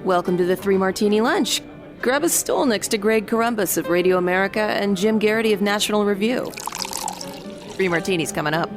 Welcome to the Three Martini Lunch. Grab a stool next to Greg Columbus of Radio America and Jim Garrity of National Review. Three martinis coming up.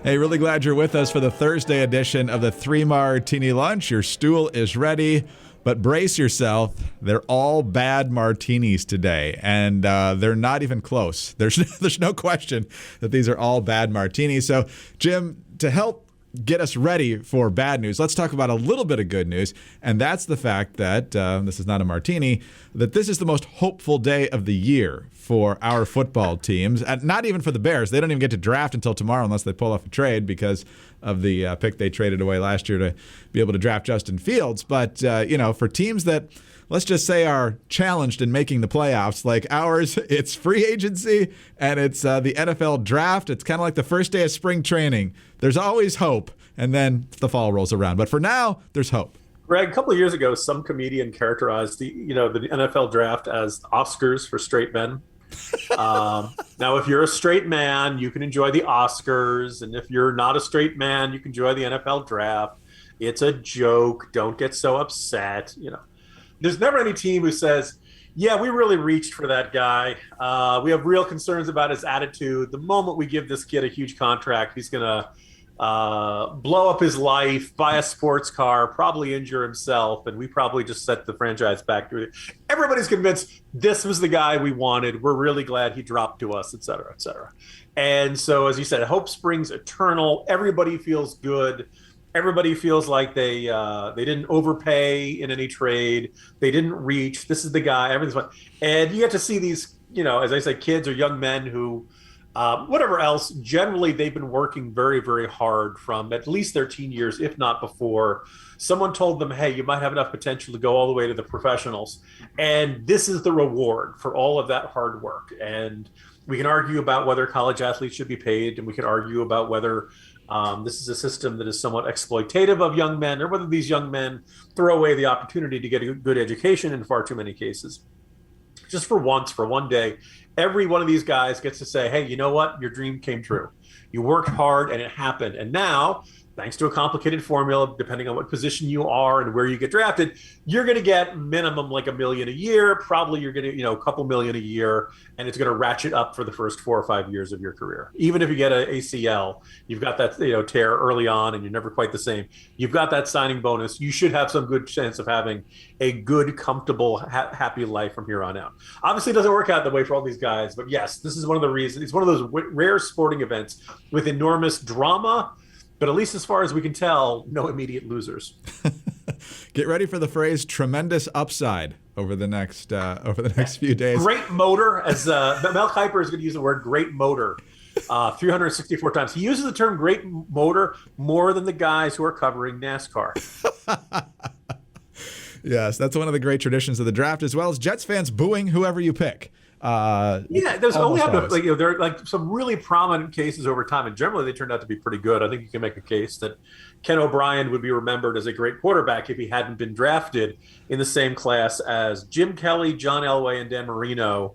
Hey, really glad you're with us for the Thursday edition of the Three Martini Lunch. Your stool is ready, but brace yourself. They're all bad martinis today, and they're not even close. There's no question that these are all bad martinis. So, Jim, to help get us ready for bad news, let's talk about a little bit of good news, and that's the fact that, this is not a martini, that this is the most hopeful day of the year for our football teams, and not even for the Bears. They don't even get to draft until tomorrow unless they pull off a trade because of the pick they traded away last year to be able to draft Justin Fields. But, for teams that, let's just say, are challenged in making the playoffs, like ours, it's free agency and it's the NFL draft. It's kind of like the first day of spring training. There's always hope, and then the fall rolls around. But for now, there's hope. Greg, a couple of years ago, some comedian characterized the NFL draft as Oscars for straight men. Now, if you're a straight man, you can enjoy the Oscars, and if you're not a straight man, you can enjoy the NFL draft. It's a joke. Don't get so upset. There's never any team who says, yeah, we really reached for that guy. We have real concerns about his attitude. The moment we give this kid a huge contract, he's going to blow up his life, buy a sports car, probably injure himself, and we probably just set the franchise back to it. Everybody's convinced this was the guy we wanted. We're really glad he dropped to us, et cetera, et cetera. And so, as you said, hope springs eternal. Everybody feels good. Everybody feels like they didn't overpay in any trade. They didn't reach. This is the guy. Everything's fine. And you get to see these, as I say, kids or young men who, whatever else, generally they've been working very, very hard from at least their teen years, if not before. Someone told them, hey, you might have enough potential to go all the way to the professionals. And this is the reward for all of that hard work. And we can argue about whether college athletes should be paid, and we can argue about whether this is a system that is somewhat exploitative of young men, or whether these young men throw away the opportunity to get a good education in far too many cases. Just for once, for one day, every one of these guys gets to say, hey, you know what? Your dream came true. You worked hard and it happened. And now, thanks to a complicated formula, depending on what position you are and where you get drafted, you're going to get minimum like $1 million a year. Probably you're going to, a couple million a year, and it's going to ratchet up for the first 4 or 5 years of your career. Even if you get an ACL, you've got that, tear early on and you're never quite the same. You've got that signing bonus. You should have some good chance of having a good, comfortable, happy life from here on out. Obviously, it doesn't work out that way for all these guys, but yes, this is one of the reasons. It's one of those rare sporting events with enormous drama, but at least as far as we can tell, no immediate losers. Get ready for the phrase "tremendous upside" over the next few days. Great motor, as Mel Kiper is going to use the word "great motor" 364 times. He uses the term "great motor" more than the guys who are covering NASCAR. Yes, that's one of the great traditions of the draft, as well as Jets fans booing whoever you pick. There's only there are like some really prominent cases over time, and generally they turned out to be pretty good. I think you can make a case that Ken O'Brien would be remembered as a great quarterback if he hadn't been drafted in the same class as Jim Kelly, John Elway, and Dan Marino.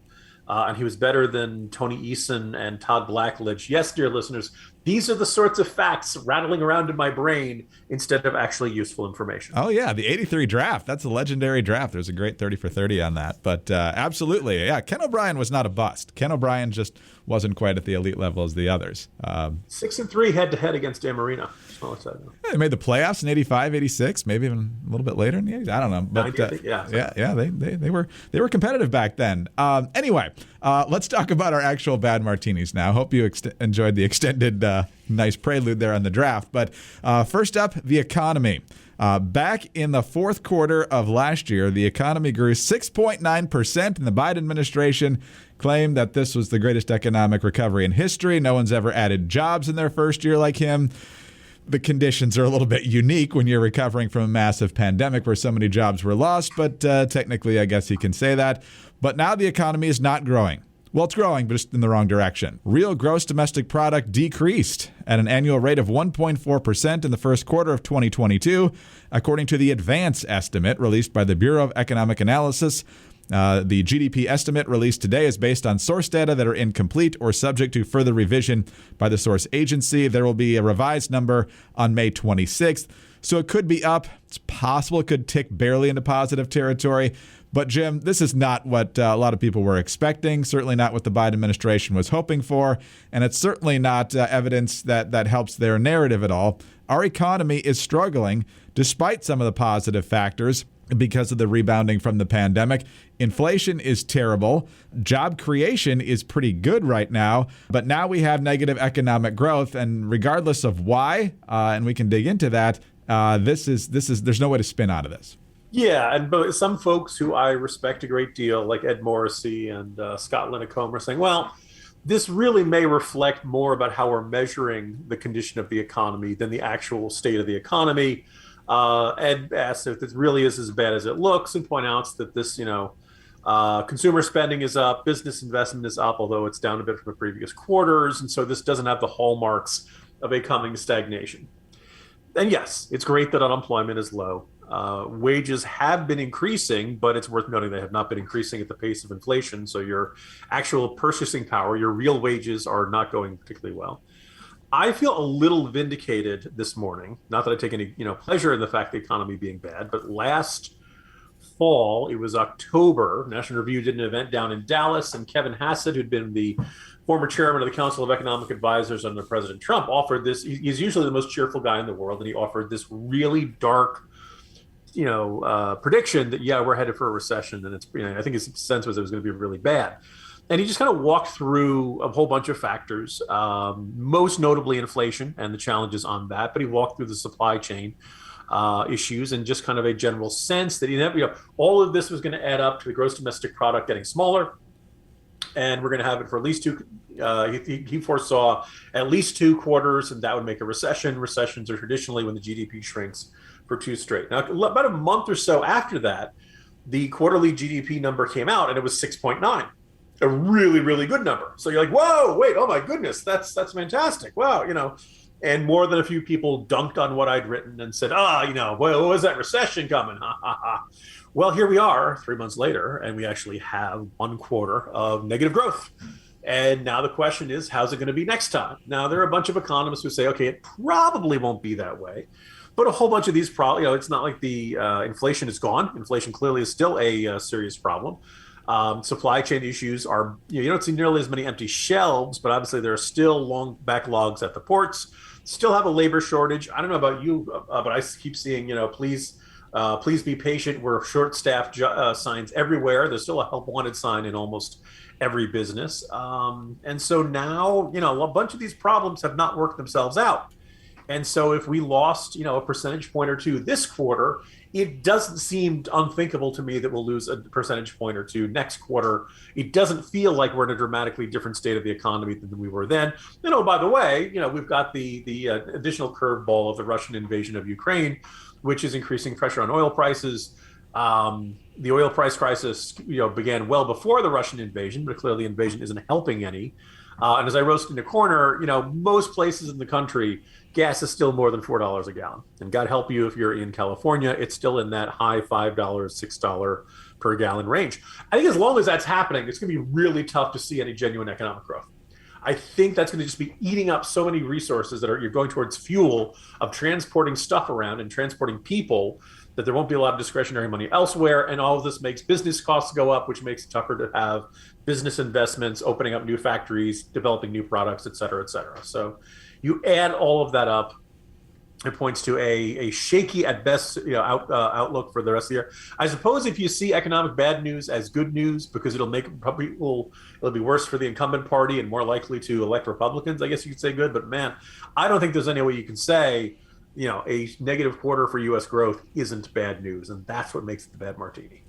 And he was better than Tony Eason and Todd Blackledge. Yes, dear listeners, these are the sorts of facts rattling around in my brain instead of actually useful information. Oh, yeah, the 83 draft. That's a legendary draft. There's a great 30 for 30 on that. But absolutely, yeah, Ken O'Brien was not a bust. Ken O'Brien just wasn't quite at the elite level as the others. 6-3 head-to-head against Dan Marino. Yeah, they made the playoffs in 85, 86, maybe even a little bit later in the 80s. I don't know. But they were competitive back then. Anyway, let's talk about our actual bad martinis now. Hope you enjoyed the extended nice prelude there on the draft. But first up, the economy. Back in the fourth quarter of last year, the economy grew 6.9%, and the Biden administration claimed that this was the greatest economic recovery in history. No one's ever added jobs in their first year like him. The conditions are a little bit unique when you're recovering from a massive pandemic where so many jobs were lost, but technically I guess you can say that. But now the economy is not growing. Well, it's growing, but just in the wrong direction. Real gross domestic product decreased at an annual rate of 1.4% in the first quarter of 2022, according to the advance estimate released by the Bureau of Economic Analysis. The GDP estimate released today is based on source data that are incomplete or subject to further revision by the source agency. There will be a revised number on May 26th. So it could be up. It's possible it could tick barely into positive territory. But, Jim, this is not what a lot of people were expecting, certainly not what the Biden administration was hoping for, and it's certainly not evidence that helps their narrative at all. Our economy is struggling despite some of the positive factors because of the rebounding from the pandemic. Inflation is terrible. Job creation is pretty good right now, but now we have negative economic growth, and regardless of why, and we can dig into that, there's no way to spin out of this. Yeah, and some folks who I respect a great deal, like Ed Morrissey and Scott Lincomb, are saying, well, this really may reflect more about how we're measuring the condition of the economy than the actual state of the economy. Ed asks if this really is as bad as it looks, and point out that this, consumer spending is up, business investment is up, although it's down a bit from the previous quarters, and so this doesn't have the hallmarks of a coming stagnation. And yes, it's great that unemployment is low. Wages have been increasing, but it's worth noting they have not been increasing at the pace of inflation. So your actual purchasing power, your real wages are not going particularly well. I feel a little vindicated this morning. Not that I take any pleasure in the fact the economy being bad, but last fall, it was October, National Review did an event down in Dallas, and Kevin Hassett, who'd been the former chairman of the Council of Economic Advisors under President Trump, offered this. He's usually the most cheerful guy in the world, and he offered this really dark prediction that, we're headed for a recession. And it's, I think his sense was it was going to be really bad. And he just kind of walked through a whole bunch of factors, most notably inflation and the challenges on that. But he walked through the supply chain issues and just kind of a general sense that, all of this was going to add up to the gross domestic product getting smaller. And we're going to have it for at least two. He foresaw at least 2 quarters, and that would make a recession. Recessions are traditionally when the GDP shrinks for 2 straight. Now, about a month or so after that, the quarterly GDP number came out, and it was 6.9, a really, really good number. So you're like, whoa, wait, oh my goodness, that's fantastic. Wow, and more than a few people dunked on what I'd written and said, well, was that recession coming? Ha, ha, ha. Well, here we are 3 months later, and we actually have 1 quarter of negative growth. And now the question is, how's it going to be next time? Now, there are a bunch of economists who say, okay, it probably won't be that way. But a whole bunch of these problems, it's not like the inflation is gone. Inflation clearly is still a serious problem. Supply chain issues are, you don't see nearly as many empty shelves, but obviously there are still long backlogs at the ports. Still have a labor shortage. I don't know about you, but I keep seeing, please be patient. We're short-staffed signs everywhere. There's still a help wanted sign in almost every business. And so now, a bunch of these problems have not worked themselves out. And so if we lost, a percentage point or 2 this quarter, it doesn't seem unthinkable to me that we'll lose a percentage point or 2 next quarter. It doesn't feel like we're in a dramatically different state of the economy than we were then. By the way, we've got the additional curveball of the Russian invasion of Ukraine, which is increasing pressure on oil prices. The oil price crisis, began well before the Russian invasion, but clearly the invasion isn't helping any. And as I roast in the corner, most places in the country, gas is still more than $4 a gallon. And God help you if you're in California, it's still in that high $5, $6 per gallon range. I think as long as that's happening, it's going to be really tough to see any genuine economic growth. I think that's going to just be eating up so many resources that you're going towards fuel of transporting stuff around and transporting people that there won't be a lot of discretionary money elsewhere. And all of this makes business costs go up, which makes it tougher to have business investments, opening up new factories, developing new products, et cetera, et cetera. So you add all of that up, it points to a shaky at best outlook for the rest of the year. I suppose if you see economic bad news as good news, because it'll be worse for the incumbent party and more likely to elect Republicans, I guess you could say good. But man, I don't think there's any way you can say a negative quarter for U.S. growth isn't bad news, and that's what makes it the bad martini.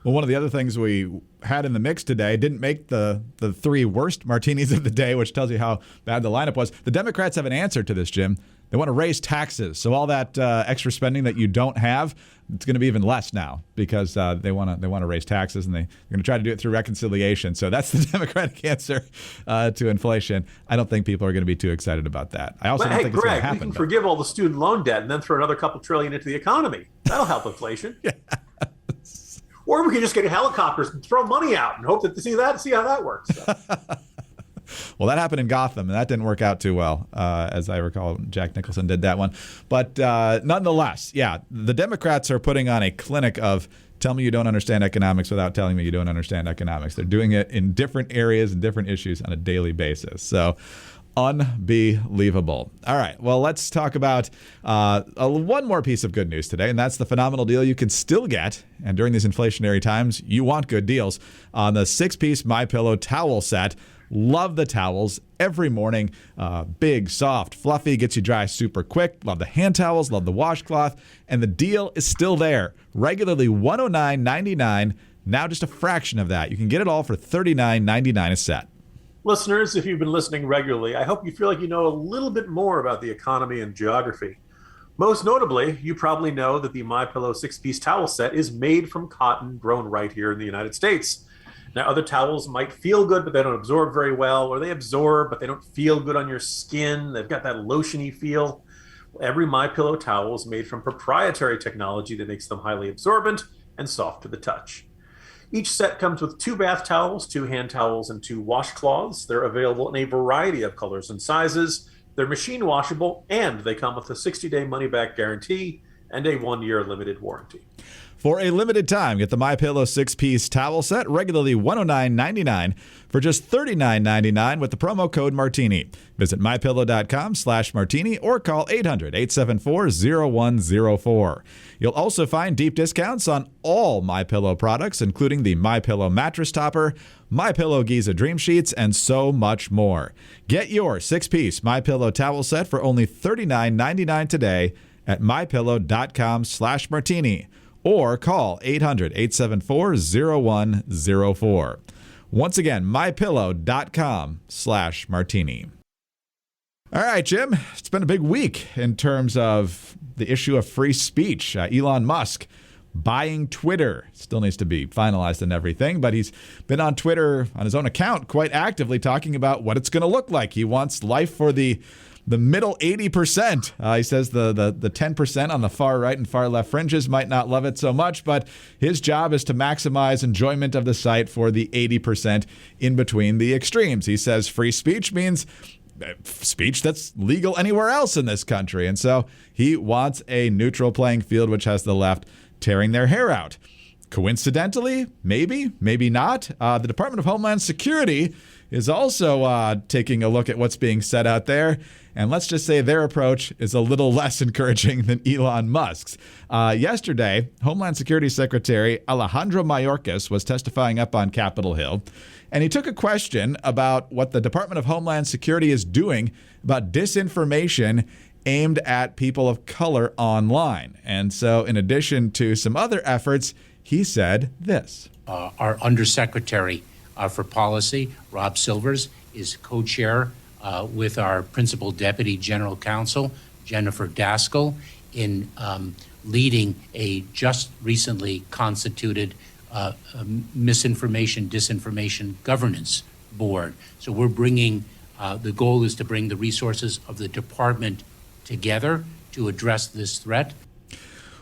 Well, one of the other things we had in the mix today didn't make the 3 worst martinis of the day, which tells you how bad the lineup was. The Democrats have an answer to this, Jim. They want to raise taxes. So all that extra spending that you don't have, it's going to be even less now because they want to raise taxes, and they're going to try to do it through reconciliation. So that's the Democratic answer to inflation. I don't think people are going to be too excited about that. I also don't think it's going to happen. We can forgive all the student loan debt and then throw another couple trillion into the economy. That'll help inflation. Yeah. Or we could just get helicopters and throw money out and hope to see how that works. So. Well, that happened in Gotham, and that didn't work out too well, as I recall. Jack Nicholson did that one. But nonetheless, yeah, the Democrats are putting on a clinic of tell me you don't understand economics without telling me you don't understand economics. They're doing it in different areas and different issues on a daily basis. So unbelievable. All right. Well, let's talk about one more piece of good news today, and that's the phenomenal deal you can still get. And during these inflationary times, you want good deals on the 6-piece MyPillow towel set. Love the towels every morning. Big, soft, fluffy, gets you dry super quick. Love the hand towels, love the washcloth. And the deal is still there. Regularly $109.99, now just a fraction of that. You can get it all for $39.99 a set. Listeners, if you've been listening regularly, I hope you feel like you know a little bit more about the economy and geography. Most notably, you probably know that the MyPillow 6-piece towel set is made from cotton grown right here in the United States. Now, other towels might feel good, but they don't absorb very well, or they absorb, but they don't feel good on your skin. They've got that lotiony feel. Every MyPillow towel is made from proprietary technology that makes them highly absorbent and soft to the touch. Each set comes with 2 bath towels, 2 hand towels, and 2 washcloths. They're available in a variety of colors and sizes. They're machine washable, and they come with a 60-day money-back guarantee and a 1-year limited warranty. For a limited time, get the MyPillow 6-piece towel set, regularly $109.99 for just $39.99 with the promo code Martini. Visit MyPillow.com/Martini or call 800-874-0104. You'll also find deep discounts on all MyPillow products, including the MyPillow mattress topper, MyPillow Giza Dream Sheets, and so much more. Get your 6-piece MyPillow towel set for only $39.99 today at MyPillow.com/Martini. Or call 800-874-0104. Once again, MyPillow.com/Martini. All right, Jim, it's been a big week in terms of the issue of free speech. Elon Musk buying Twitter. Still needs to be finalized and everything, but he's been on Twitter on his own account quite actively talking about what it's going to look like. He wants life for the middle 80%. He says the 10% on the far right and far left fringes might not love it so much, but his job is to maximize enjoyment of the site for the 80% in between the extremes. He says free speech means speech that's legal anywhere else in this country. And so he wants a neutral playing field, which has the left tearing their hair out. Coincidentally, maybe not. The Department of Homeland Security is also taking a look at what's being said out there. And let's just say their approach is a little less encouraging than Elon Musk's. Yesterday, Homeland Security Secretary Alejandro Mayorkas was testifying up on Capitol Hill, and he took a question about what the Department of Homeland Security is doing about disinformation aimed at people of color online. And so in addition to some other efforts, he said this. Our Undersecretary for Policy, Rob Silvers, is co-chair with our Principal Deputy General Counsel, Jennifer Daskell, in leading a just recently constituted Misinformation, Disinformation Governance Board. So we're bringing, the goal is to bring the resources of the department together to address this threat.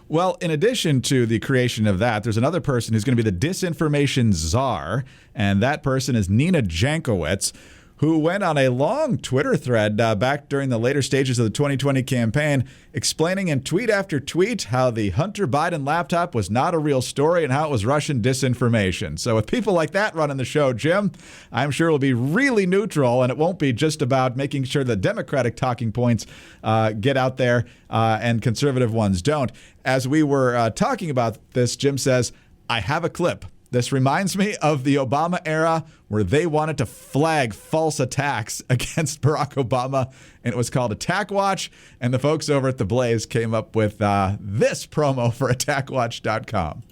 Well, in addition to the creation of that, there's another person who's going to be the disinformation czar, and that person is Nina Jankowicz, who went on a long Twitter thread back during the later stages of the 2020 campaign, explaining in tweet after tweet how the Hunter Biden laptop was not a real story and how it was Russian disinformation. So with people like that running the show, Jim, I'm sure it'll be really neutral, and it won't be just about making sure the Democratic talking points get out there and conservative ones don't. As we were talking about this, Jim says, I have a clip. This reminds me of the Obama era where they wanted to flag false attacks against Barack Obama, and it was called Attack Watch, and the folks over at The Blaze came up with this promo for AttackWatch.com.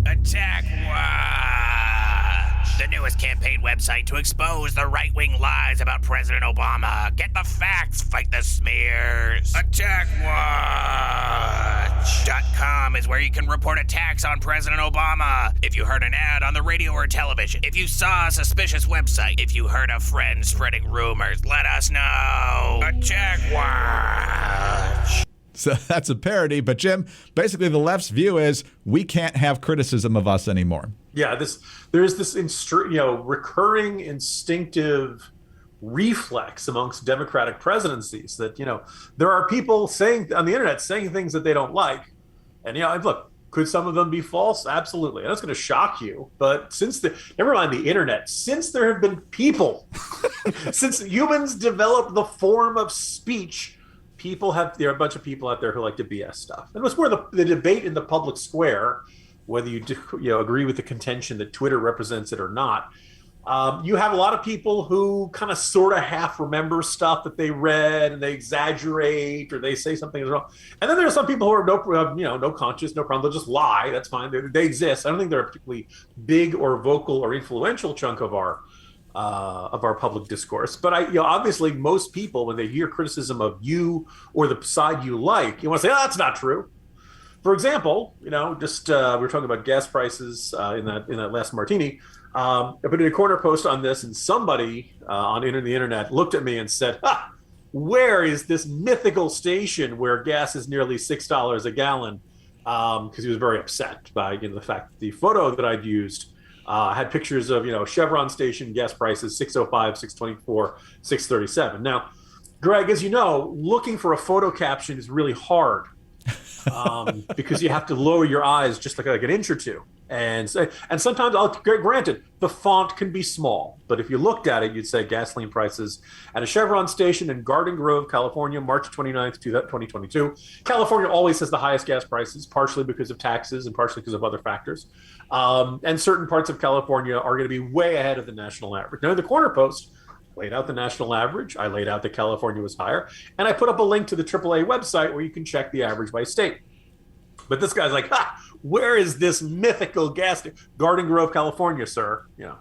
Attack Watch, the newest campaign website to expose the right-wing lies about President Obama. Get the facts, fight the smears. AttackWatch.com is where you can report attacks on President Obama. If you heard an ad on the radio or television, if you saw a suspicious website, if you heard a friend spreading rumors, let us know. Attack Watch. So that's a parody. But Jim, basically the left's view is we can't have criticism of us anymore. Yeah, there's this recurring instinctive reflex amongst Democratic presidencies that there are people saying on the internet saying things that they don't like, and look, could some of them be false? Absolutely, and that's going to shock you. But never mind the internet, since there have been people, since humans developed the form of speech, there are a bunch of people out there who like to BS stuff. And it was more the debate in the public square, whether you agree with the contention that Twitter represents it or not. You have a lot of people who kind of sort of half remember stuff that they read, and they exaggerate or they say something is wrong. And then there are some people who are no conscience, no problem. They'll just lie. That's fine. They exist. I don't think they're a particularly big or vocal or influential chunk of our public discourse. But obviously most people, when they hear criticism of you or the side you like, you want to say, that's not true. For example, we were talking about gas prices in that last martini. I put in a corner post on this, and somebody on the internet looked at me and said, where is this mythical station where gas is nearly $6 a gallon? Because he was very upset by the fact that the photo that I'd used had pictures of Chevron station gas prices $6.05, $6.24, $6.37. Now, Greg, as you know, looking for a photo caption is really hard. Because you have to lower your eyes just like an inch or two. And sometimes, granted, the font can be small, but if you looked at it, you'd say gasoline prices at a Chevron station in Garden Grove, California, March 29th, 2022. California always has the highest gas prices, partially because of taxes and partially because of other factors. And certain parts of California are going to be way ahead of the national average. Now, in the corner post, laid out the national average. I laid out that California was higher. And I put up a link to the AAA website where you can check the average by state. But this guy's like, where is this mythical gas station? Garden Grove, California, sir. Now,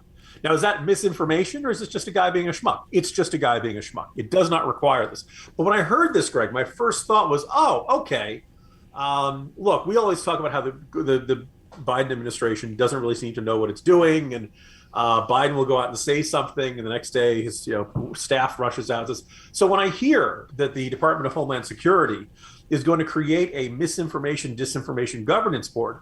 is that misinformation, or is this just a guy being a schmuck? It's just a guy being a schmuck. It does not require this. But when I heard this, Greg, my first thought was, okay. Look, we always talk about how the Biden administration doesn't really seem to know what it's doing, and Biden will go out and say something, and the next day his staff rushes out. So when I hear that the Department of Homeland Security is going to create a misinformation, disinformation governance board,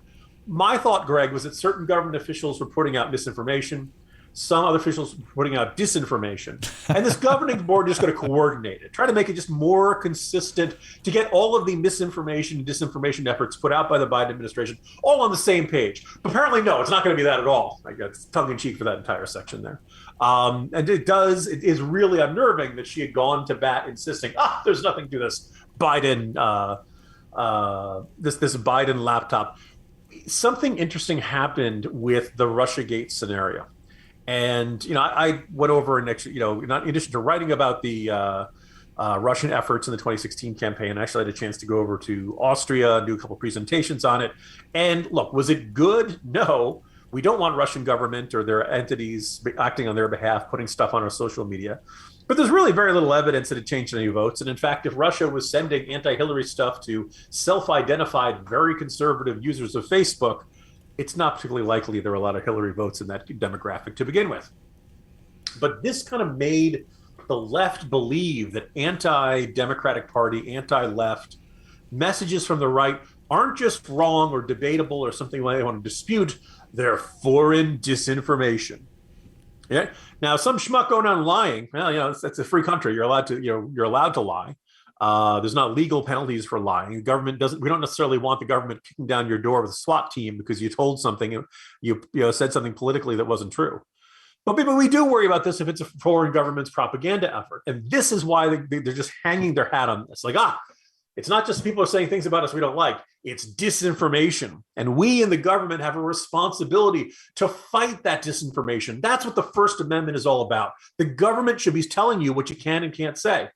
my thought, Greg, was that certain government officials were putting out misinformation, some other officials were putting out disinformation, and this governing board is going to coordinate it, try to make it just more consistent to get all of the misinformation and disinformation efforts put out by the Biden administration all on the same page. But apparently, no, it's not going to be that at all. I got tongue-in-cheek for that entire section there. And it is really unnerving that she had gone to bat insisting, there's nothing to this Biden, this Biden laptop. Something interesting happened with the Russiagate scenario. And, I went over and actually, in addition to writing about the Russian efforts in the 2016 campaign, I actually had a chance to go over to Austria and do a couple presentations on it. And look, was it good? No. We don't want Russian government or their entities acting on their behalf, putting stuff on our social media. But there's really very little evidence that it changed any votes. And in fact, if Russia was sending anti-Hillary stuff to self-identified, very conservative users of Facebook, it's not particularly likely there were a lot of Hillary votes in that demographic to begin with. But this kind of made the left believe that anti-Democratic Party, anti-left messages from the right aren't just wrong or debatable or something they want to dispute, they're foreign disinformation. Yeah. Now, some schmuck going on lying. Well, it's a free country. You're allowed to lie. There's not legal penalties for lying. The government doesn't. We don't necessarily want the government kicking down your door with a SWAT team because you told something, you said something politically that wasn't true. But we do worry about this if it's a foreign government's propaganda effort, and this is why they're just hanging their hat on this. Like, it's not just people are saying things about us we don't like. It's disinformation. And we in the government have a responsibility to fight that disinformation. That's what the First Amendment is all about. The government should be telling you what you can and can't say.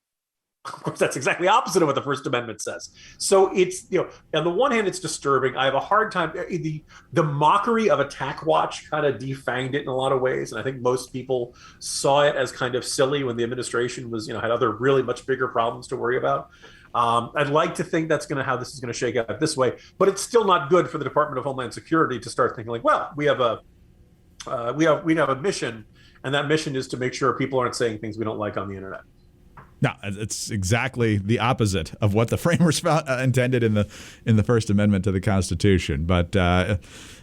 Of course, that's exactly opposite of what the First Amendment says. So it's, on the one hand, it's disturbing. I have a hard time. The mockery of Attack Watch kind of defanged it in a lot of ways. And I think most people saw it as kind of silly when the administration was, had other really much bigger problems to worry about. I'd like to think that's how this is going to shake out this way, but it's still not good for the Department of Homeland Security to start thinking like, well, we have a mission, and that mission is to make sure people aren't saying things we don't like on the internet. No, it's exactly the opposite of what the framers intended in the First Amendment to the Constitution. But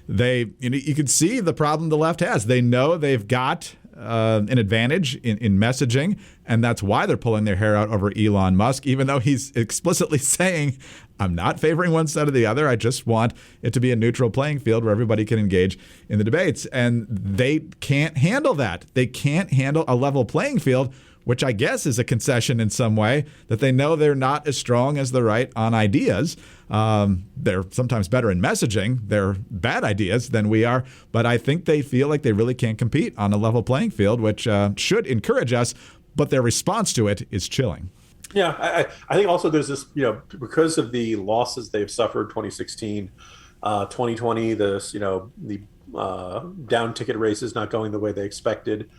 you can see the problem the left has. They know they've got an advantage in messaging, and that's why they're pulling their hair out over Elon Musk, even though he's explicitly saying, I'm not favoring one side or the other. I just want it to be a neutral playing field where everybody can engage in the debates. And they can't handle that. They can't handle a level playing field, which I guess is a concession in some way, that they know they're not as strong as the right on ideas. They're sometimes better in messaging. They're bad ideas than we are. But I think they feel like they really can't compete on a level playing field, which should encourage us. But their response to it is chilling. Yeah, I think also there's this, because of the losses they've suffered, 2016, 2020, the down ticket races not going the way they expected.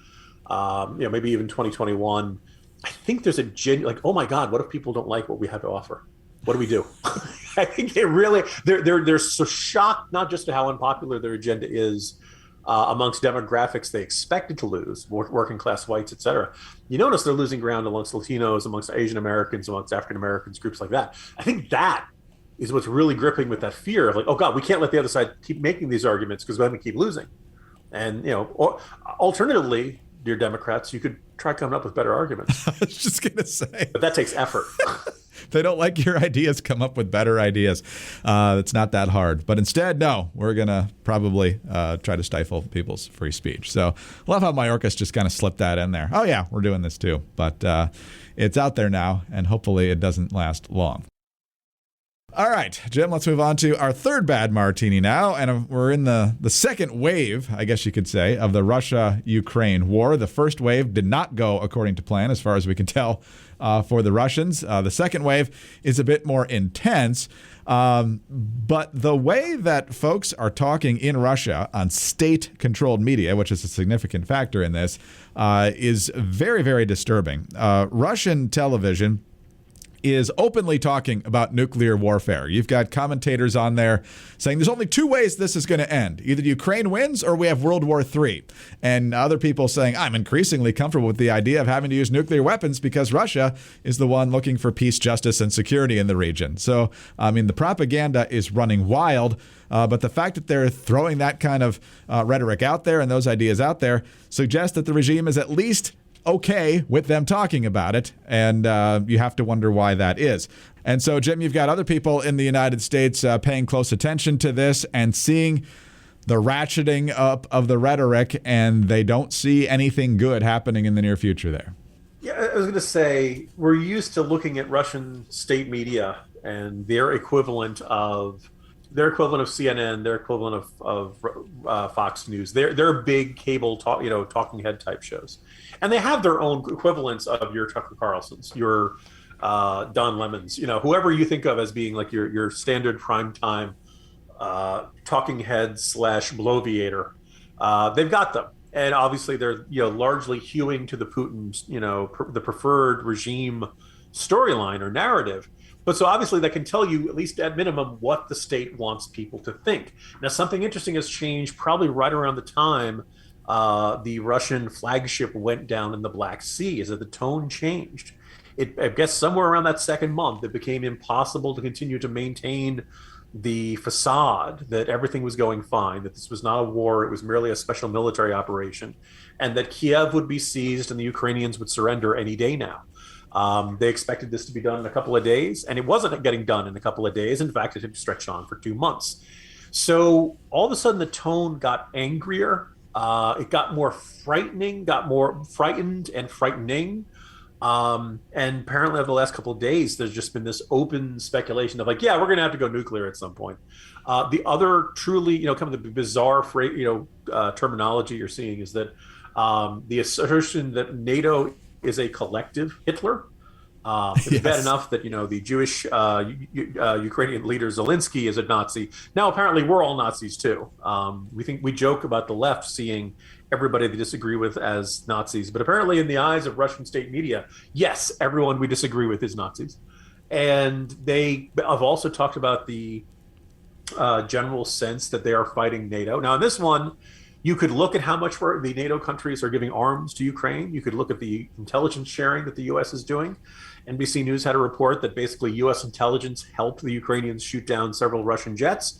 Maybe even 2021, I think there's a genuine, oh my God, what if people don't like what we have to offer? What do we do? I think they're so shocked, not just to how unpopular their agenda is amongst demographics they expected to lose, working class whites, et cetera. You notice they're losing ground amongst Latinos, amongst Asian Americans, amongst African Americans, groups like that. I think that is what's really gripping with that fear of like, oh God, we can't let the other side keep making these arguments because then we keep losing. And, or alternatively, dear Democrats, you could try coming up with better arguments. I was just going to say. But that takes effort. If they don't like your ideas, come up with better ideas. It's not that hard. But instead, no, we're going to probably try to stifle people's free speech. So I love how Mayorkas just kind of slipped that in there. Oh, yeah, we're doing this too. But it's out there now, and hopefully it doesn't last long. All right, Jim, let's move on to our third bad martini now. And we're in the second wave, I guess you could say, of the Russia-Ukraine war. The first wave did not go according to plan, as far as we can tell, for the Russians. The second wave is a bit more intense. But the way that folks are talking in Russia on state-controlled media, which is a significant factor in this, is very, very disturbing. Russian television is openly talking about nuclear warfare. You've got commentators on there saying there's only two ways this is going to end. Either Ukraine wins or we have World War III. And other people saying, I'm increasingly comfortable with the idea of having to use nuclear weapons because Russia is the one looking for peace, justice, and security in the region. So, the propaganda is running wild. But the fact that they're throwing that kind of rhetoric out there and those ideas out there suggests that the regime is at least okay with them talking about it, and you have to wonder why that is. And so, Jim, you've got other people in the United States paying close attention to this and seeing the ratcheting up of the rhetoric, and they don't see anything good happening in the near future there. Yeah, I was going to say, we're used to looking at Russian state media and their equivalent of CNN, their equivalent of Fox News. They're big cable talking head type shows, and they have their own equivalents of your Tucker Carlsons, your Don Lemons, whoever you think of as being like your standard primetime talking head / bloviator. They've got them, and obviously they're largely hewing to the Putin's the preferred regime storyline or narrative. But so obviously that can tell you, at least at minimum, what the state wants people to think. Now, something interesting has changed probably right around the time the Russian flagship went down in the Black Sea, is that the tone changed. I guess somewhere around that second month, it became impossible to continue to maintain the facade that everything was going fine, that this was not a war, it was merely a special military operation, and that Kiev would be seized and the Ukrainians would surrender any day now. They expected this to be done in a couple of days, and it wasn't getting done in a couple of days. In fact, it had stretched on for 2 months. So all of a sudden, the tone got angrier. It got more frightening, got more frightened and frightening. And apparently over the last couple of days, there's just been this open speculation of like, yeah, we're going to have to go nuclear at some point. The other truly, kind of the bizarre terminology you're seeing is that the assertion that NATO is a collective Hitler. It's Yes. bad enough that the Jewish Ukrainian leader Zelensky is a Nazi. Now apparently we're all Nazis too. We joke about the left seeing everybody they disagree with as Nazis, but apparently in the eyes of Russian state media, yes, everyone we disagree with is Nazis. And they have also talked about the general sense that they are fighting NATO. Now in this one, You could look at how much the NATO countries are giving arms to Ukraine. You could look at the intelligence sharing that the U.S. is doing. NBC News had a report that basically U.S. intelligence helped the Ukrainians shoot down several Russian jets.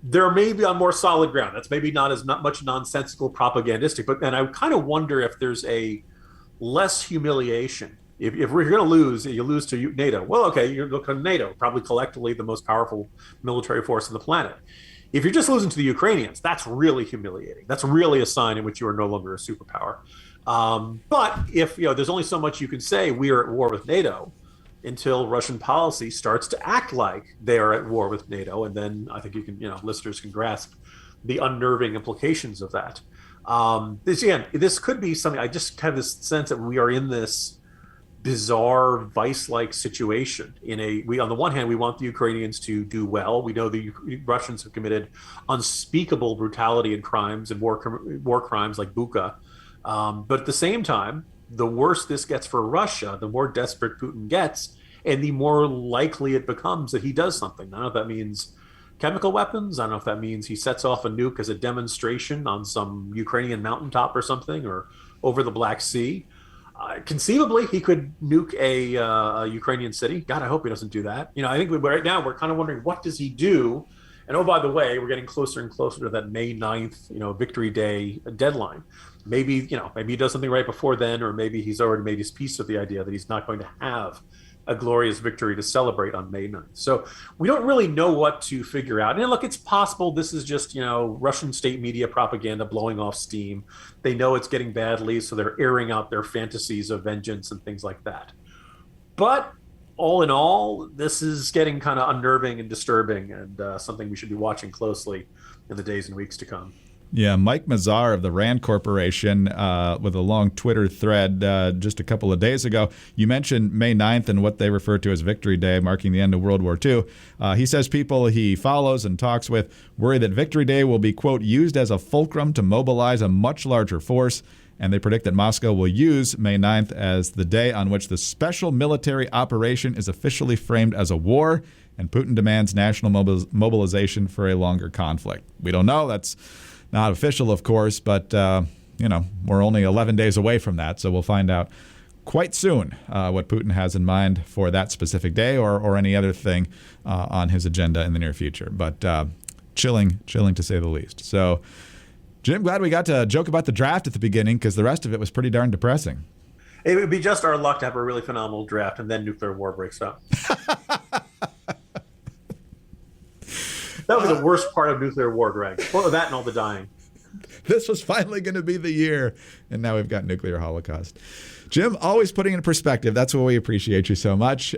There may be on more solid ground. That's maybe not much nonsensical propagandistic, and I kind of wonder if there's a less humiliation. If we're going to lose, you lose to NATO. Well, okay, you're looking at NATO, probably collectively the most powerful military force on the planet. If you're just losing to the Ukrainians, that's really humiliating. That's really a sign in which you are no longer a superpower. But if there's only so much you can say we are at war with NATO until Russian policy starts to act like they are at war with NATO, and then I think listeners can grasp the unnerving implications of that. This could be something. I just have this sense that we are in this bizarre vice-like situation. On the one hand, we want the Ukrainians to do well. We know the Russians have committed unspeakable brutality and crimes and war crimes like Bucha. But at the same time, the worse this gets for Russia, the more desperate Putin gets, and the more likely it becomes that he does something. I don't know if that means chemical weapons. I don't know if that means he sets off a nuke as a demonstration on some Ukrainian mountaintop or something, or over the Black Sea. Conceivably, he could nuke a Ukrainian city. God, I hope he doesn't do that. I think right now we're kind of wondering, what does he do? And oh, by the way, we're getting closer and closer to that May 9th, Victory Day deadline. Maybe he does something right before then, or maybe he's already made his peace with the idea that he's not going to have a glorious victory to celebrate on May 9th. So we don't really know what to figure out. And look, it's possible this is just, Russian state media propaganda blowing off steam. They know it's getting badly, so they're airing out their fantasies of vengeance and things like that. But all in all, this is getting kind of unnerving and disturbing, and something we should be watching closely in the days and weeks to come. Yeah, Mike Mazar of the RAND Corporation with a long Twitter thread just a couple of days ago. You mentioned May 9th and what they refer to as Victory Day, marking the end of World War II. He says people he follows and talks with worry that Victory Day will be, quote, used as a fulcrum to mobilize a much larger force, and they predict that Moscow will use May 9th as the day on which the special military operation is officially framed as a war, and Putin demands national mobilization for a longer conflict. We don't know. That's not official, of course, but, we're only 11 days away from that, so we'll find out quite soon what Putin has in mind for that specific day or any other thing on his agenda in the near future. But chilling to say the least. So, Jim, glad we got to joke about the draft at the beginning, because the rest of it was pretty darn depressing. It would be just our luck to have a really phenomenal draft, and then nuclear war breaks out. That was the worst part of nuclear war, Greg. Well, that and all the dying. This was finally going to be the year, and now we've got nuclear holocaust. Jim, always putting it in perspective. That's why we appreciate you so much.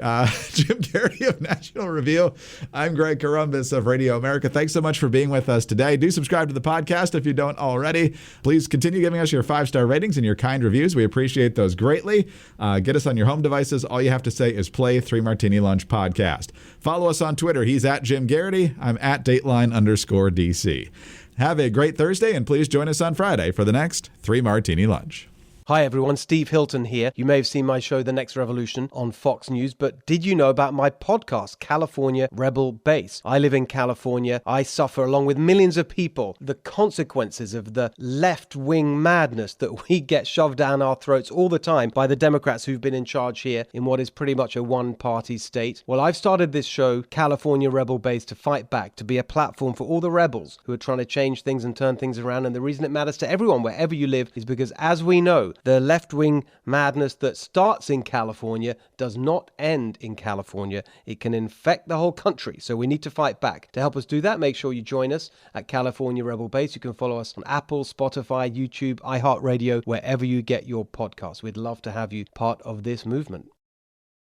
Jim Garrity of National Review. I'm Greg Corombos of Radio America. Thanks so much for being with us today. Do subscribe to the podcast if you don't already. Please continue giving us your 5-star ratings and your kind reviews. We appreciate those greatly. Get us on your home devices. All you have to say is play 3 Martini Lunch podcast. Follow us on Twitter. He's at Jim Garrity. I'm at Dateline_DC. Have a great Thursday, and please join us on Friday for the next 3 Martini Lunch. Hi everyone, Steve Hilton here. You may have seen my show The Next Revolution on Fox News, but did you know about my podcast, California Rebel Base? I live in California. I suffer, along with millions of people, the consequences of the left-wing madness that we get shoved down our throats all the time by the Democrats who've been in charge here in what is pretty much a one-party state. Well, I've started this show, California Rebel Base, to fight back, to be a platform for all the rebels who are trying to change things and turn things around. And the reason it matters to everyone, wherever you live, is because, as we know, the left-wing madness that starts in California does not end in California. It can infect the whole country. So we need to fight back. To help us do that, make sure you join us at California Rebel Base. You can follow us on Apple, Spotify, YouTube, iHeartRadio, wherever you get your podcasts. We'd love to have you part of this movement.